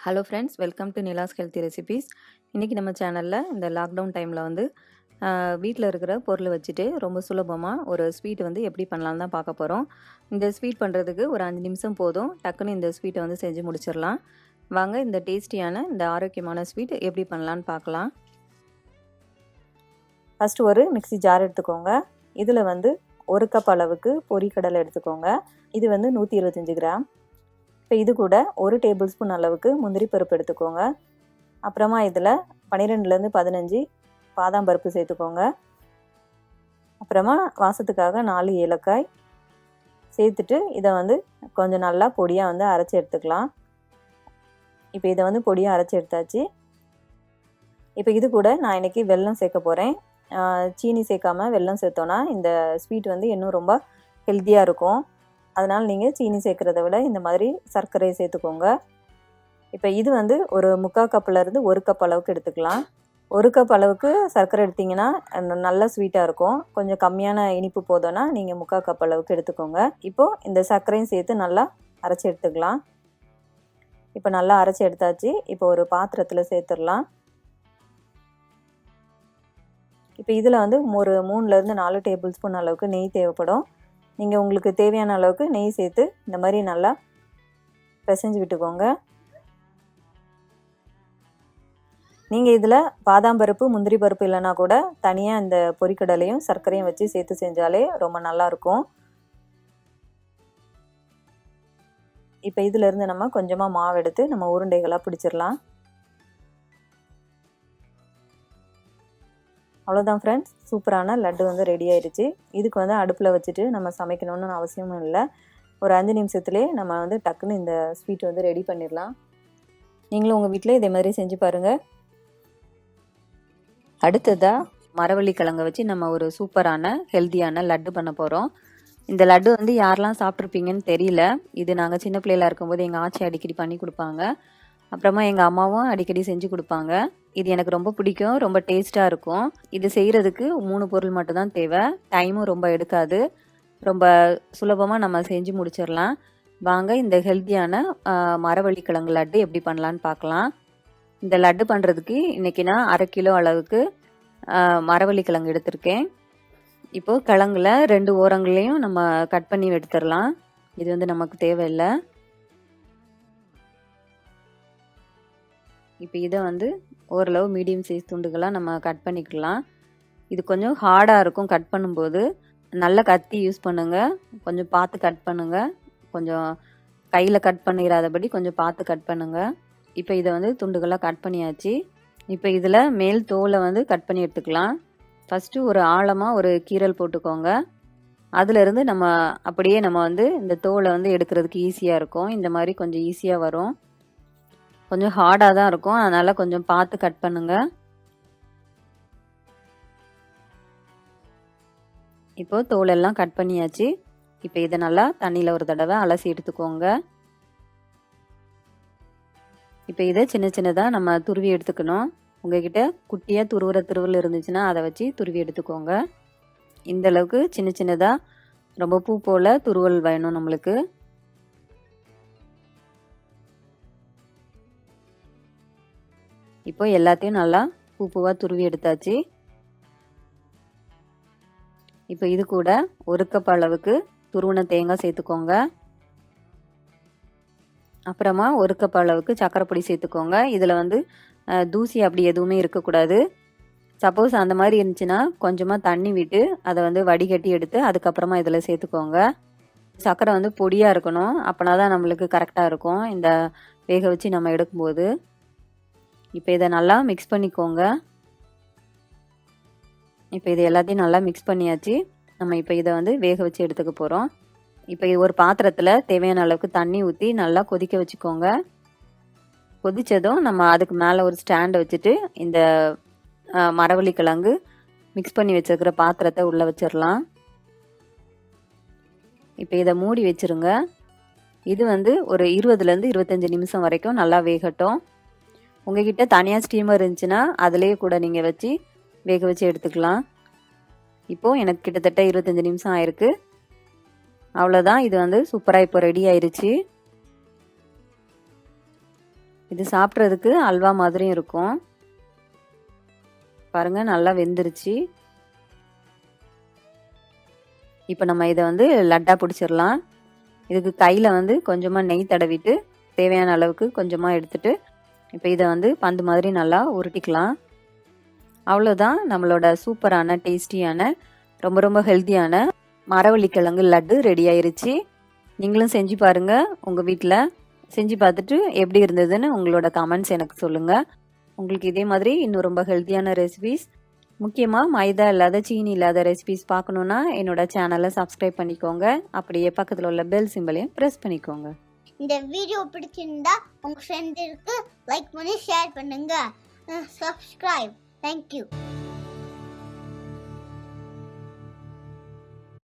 Hello friends, welcome to Nila's healthy recipes. இன்றைக்கி நம்ம சேனலில் இந்த லாக்டவுன் டைமில் வந்து வீட்டில் இருக்கிற பொருளை வச்சுட்டு ரொம்ப சுலபமாக ஒரு ஸ்வீட் வந்து எப்படி பண்ணலான்னு தான் பார்க்க போகிறோம். இந்த ஸ்வீட் பண்ணுறதுக்கு ஒரு 5 நிமிஷம் போதும். டக்குன்னு இந்த ஸ்வீட்டை வந்து செஞ்சு முடிச்சிடலாம். வாங்க இந்த டேஸ்டியான இந்த ஆரோக்கியமான ஸ்வீட் எப்படி பண்ணலான்னு பார்க்கலாம். ஃபஸ்ட்டு ஒரு மிக்ஸி ஜார் எடுத்துக்கோங்க. இதில் வந்து 1 கப் அளவுக்கு பொரிக்கடலை எடுத்துக்கோங்க. இது வந்து 125 கிராம். இப்போ இது கூட 1 டேபிள் ஸ்பூன் அளவுக்கு முந்திரி பருப்பு எடுத்துக்கோங்க. அப்புறமா இதில் 12லேருந்து 15 பாதாம் பருப்பு சேர்த்துக்கோங்க. அப்புறமா வாசத்துக்காக 4 ஏலக்காய் சேர்த்துட்டு இதை வந்து கொஞ்சம் நல்லா பொடியாக வந்து அரைச்சி எடுத்துக்கலாம். இப்போ இதை வந்து பொடியாக அரைச்சி எடுத்தாச்சு. இப்போ இது கூட நான் இன்றைக்கி வெல்லம் சேர்க்க போகிறேன். சீனி சேர்க்காமல் வெல்லம் சேர்த்தோன்னா இந்த ஸ்வீட் வந்து இன்னும் ரொம்ப ஹெல்த்தியாக இருக்கும். அதனால் நீங்கள் சீனி சேர்க்குறத விட இந்த மாதிரி சர்க்கரையை சேர்த்துக்கோங்க. இப்போ இது வந்து ஒரு 3/4 கப்லேருந்து 1 கப் அளவுக்கு எடுத்துக்கலாம். 1 கப் அளவுக்கு சர்க்கரை எடுத்திங்கன்னா நல்ல ஸ்வீட்டாக இருக்கும். கொஞ்சம் கம்மியான இனிப்பு போதும்னா நீங்கள் 3/4 கப் அளவுக்கு எடுத்துக்கோங்க. இப்போது இந்த சர்க்கரையும் சேர்த்து நல்லா அரைச்சி எடுத்துக்கலாம். இப்போ நல்லா அரைச்சி எடுத்தாச்சு. இப்போ ஒரு பாத்திரத்தில் சேர்த்துடலாம். இப்போ இதில் வந்து ஒரு 3லேருந்து 4 டேபிள் ஸ்பூன் அளவுக்கு நெய் தேவைப்படும். நீங்கள் உங்களுக்கு தேவையான அளவுக்கு நெய் சேர்த்து இந்த மாதிரி நல்லா பிசைஞ்சு விட்டுக்கோங்க. நீங்கள் இதில் பாதாம் பருப்பு முந்திரி பருப்பு இல்லைனா கூட தனியாக இந்த பொரிக்கடலையும் சர்க்கரையும் வச்சு சேர்த்து செஞ்சாலே ரொம்ப நல்லாயிருக்கும். இப்போ இதிலேருந்து நம்ம கொஞ்சமாக மாவு எடுத்து நம்ம உருண்டைகளாக பிடிச்சிடலாம். அவ்வளோதான் ஃப்ரெண்ட்ஸ், சூப்பரான லட்டு வந்து ரெடி ஆயிடுச்சு. இதுக்கு வந்து அடுப்பில் வச்சுட்டு நம்ம சமைக்கணும்னு அவசியமும் இல்லை. ஒரு 5 நிமிஷத்துலேயே நம்ம வந்து டக்குன்னு இந்த ஸ்வீட் வந்து ரெடி பண்ணிடலாம். நீங்களும் உங்கள் வீட்டில் இதே மாதிரி செஞ்சு பாருங்கள். அடுத்ததாக மரவள்ளி கிழங்கை வச்சு நம்ம ஒரு சூப்பரான ஹெல்த்தியான லட்டு பண்ண போகிறோம். இந்த லட்டு வந்து யாரெல்லாம் சாப்பிட்ருப்பீங்கன்னு தெரியல. இது நாங்கள் சின்ன பிள்ளையில இருக்கும்போது எங்கள் ஆச்சி அடிக்கடி பண்ணி கொடுப்பாங்க. அப்புறமா எங்கள் அம்மாவும் அடிக்கடி செஞ்சு கொடுப்பாங்க. இது எனக்கு ரொம்ப பிடிக்கும், ரொம்ப டேஸ்ட்டாக இருக்கும். இது செய்கிறதுக்கு 3 பொருள் மட்டும்தான் தேவை. டைமும் ரொம்ப எடுக்காது. ரொம்ப சுலபமாக நம்ம செஞ்சு முடிச்சிடலாம். வாங்க இந்த ஹெல்த்தியான மரவள்ளி கிழங்கு லட்டு எப்படி பண்ணலான்னு பார்க்கலாம். இந்த லட்டு பண்ணுறதுக்கு இன்றைக்கி நான் 1/2 கிலோ அளவுக்கு மரவள்ளி கிழங்கு எடுத்திருக்கேன். இப்போது கிழங்குல 2 ஓரங்களையும் நம்ம கட் பண்ணி எடுத்துடலாம். இது வந்து நமக்கு தேவையில்லை. இப்போ இதை வந்து ஓரளவு மீடியம் சைஸ் துண்டுகளாக நம்ம கட் பண்ணிக்கலாம். இது கொஞ்சம் ஹார்டாக இருக்கும் கட் பண்ணும்போது. நல்ல கத்தி யூஸ் பண்ணுங்கள். கொஞ்சம் பார்த்து கட் பண்ணுங்கள். கொஞ்சம் கையில் கட் பண்ணிடாதபடி கொஞ்சம் பார்த்து கட் பண்ணுங்கள். இப்போ இதை வந்து துண்டுகளாக கட் பண்ணியாச்சு. இப்போ இதில் மேல் தோலை வந்து கட் பண்ணி எடுத்துக்கலாம். ஃபஸ்ட்டு ஒரு ஆழமாக ஒரு கீரல் போட்டுக்கோங்க. அதிலிருந்து நம்ம அப்படியே நம்ம வந்து இந்த தோலை வந்து எடுக்கிறதுக்கு ஈஸியாக இருக்கும். இந்த மாதிரி கொஞ்சம் ஈஸியாக வரும். கொஞ்சம் ஹார்டாக தான் இருக்கும், அதனால் கொஞ்சம் பார்த்து கட் பண்ணுங்கள். இப்போது தோலெல்லாம் கட் பண்ணியாச்சு. இப்போ இதை நல்லா தண்ணியில் ஒரு தடவை அலசி எடுத்துக்கோங்க. இப்போ இதை சின்ன சின்னதாக நம்ம துருவி எடுத்துக்கணும். உங்ககிட்ட குட்டியாக துருவல் இருந்துச்சுன்னா அதை வச்சு துருவி எடுத்துக்கோங்க. இந்த அளவுக்கு சின்ன சின்னதாக ரொம்ப பூ போல் துருவல் வேணும் நம்மளுக்கு. இப்போ எல்லாத்தையும் நல்லா பூவாக துருவி எடுத்தாச்சு. இப்போ இது கூட 1 கப் அளவுக்கு துருவின தேங்காய் சேர்த்துக்கோங்க. அப்புறமா 1 கப் அளவுக்கு சர்க்கரை பொடி சேர்த்துக்கோங்க. இதில் வந்து தூசி அப்படி எதுவுமே இருக்கக்கூடாது. சப்போஸ் அந்த மாதிரி இருந்துச்சுன்னா கொஞ்சமாக தண்ணி விட்டு அதை வந்து வடிகட்டி எடுத்து அதுக்கப்புறமா இதில் சேர்த்துக்கோங்க. சர்க்கரை வந்து பொடியாக இருக்கணும், அப்படின்னா தான் நம்மளுக்கு கரெக்டாக இருக்கும் இந்த வேக வச்சு நம்ம எடுக்கும்போது. இப்போ இதை நல்லா மிக்ஸ் பண்ணிக்கோங்க. இப்போ இது எல்லாத்தையும் நல்லா மிக்ஸ் பண்ணியாச்சு. நம்ம இப்போ இதை வந்து வேக வச்சு எடுத்துக்க போகிறோம். இப்போ ஒரு பாத்திரத்தில் தேவையான அளவுக்கு தண்ணி ஊற்றி நல்லா கொதிக்க வச்சுக்கோங்க. கொதித்ததும் நம்ம அதுக்கு மேலே ஒரு ஸ்டாண்டை வச்சுட்டு இந்த மரவள்ளி கிழங்கு மிக்ஸ் பண்ணி வச்சுருக்கிற பாத்திரத்தை உள்ளே வச்சிடலாம். இப்போ இதை மூடி வச்சுருங்க. இது வந்து ஒரு 20லேருந்து 25 நிமிஷம் வரைக்கும் நல்லா வேகட்டும். உங்ககிட்ட தனியாக ஸ்டீமர் இருந்துச்சுன்னா அதிலேயே கூட நீங்கள் வச்சு வேக வச்சு எடுத்துக்கலாம். இப்போது எனக்கு கிட்டத்தட்ட 25 நிமிஷம் ஆயிருக்கு. அவ்வளோதான், இது வந்து சூப்பராக இப்போ ரெடி ஆயிடுச்சு. இது சாப்பிட்றதுக்கு அல்வா மாதிரியும் இருக்கும். பாருங்கள் நல்லா வெந்துருச்சு. இப்போ நம்ம இதை வந்து லட்டாக பிடிச்சிடலாம். இதுக்கு கையில் வந்து கொஞ்சமாக நெய் தடவிட்டு தேவையான அளவுக்கு கொஞ்சமாக எடுத்துட்டு இப்போ இதை வந்து பந்து மாதிரி நல்லா உருட்டிக்கலாம். அவ்வளோதான், நம்மளோட சூப்பரான டேஸ்டியான ரொம்ப ரொம்ப ஹெல்த்தியான மரவள்ளி கிழங்கு லட்டு ரெடி ஆயிருச்சு. நீங்களும் செஞ்சு பாருங்கள். உங்கள் வீட்டில் செஞ்சு பார்த்துட்டு எப்படி இருந்ததுன்னு உங்களோட கமெண்ட்ஸ் எனக்கு சொல்லுங்கள். உங்களுக்கு இதே மாதிரி இன்னும் ரொம்ப ஹெல்த்தியான ரெசிபீஸ், முக்கியமாக மைதா இல்லாத சீனி இல்லாத ரெசிபீஸ் பார்க்கணுன்னா என்னோட சேனலை சப்ஸ்கிரைப் பண்ணிக்கோங்க. அப்படியே பக்கத்தில் உள்ள பெல் சிம்பலையும் ப்ரெஸ் பண்ணிக்கோங்க. இந்த வீடியோ பிடிச்சிருந்தா உங்கள் ஃப்ரெண்ட்ஸுக்கு லைக் பண்ணி ஷேர் பண்ணுங்க. சப்ஸ்கிரைப். தேங்க்யூ.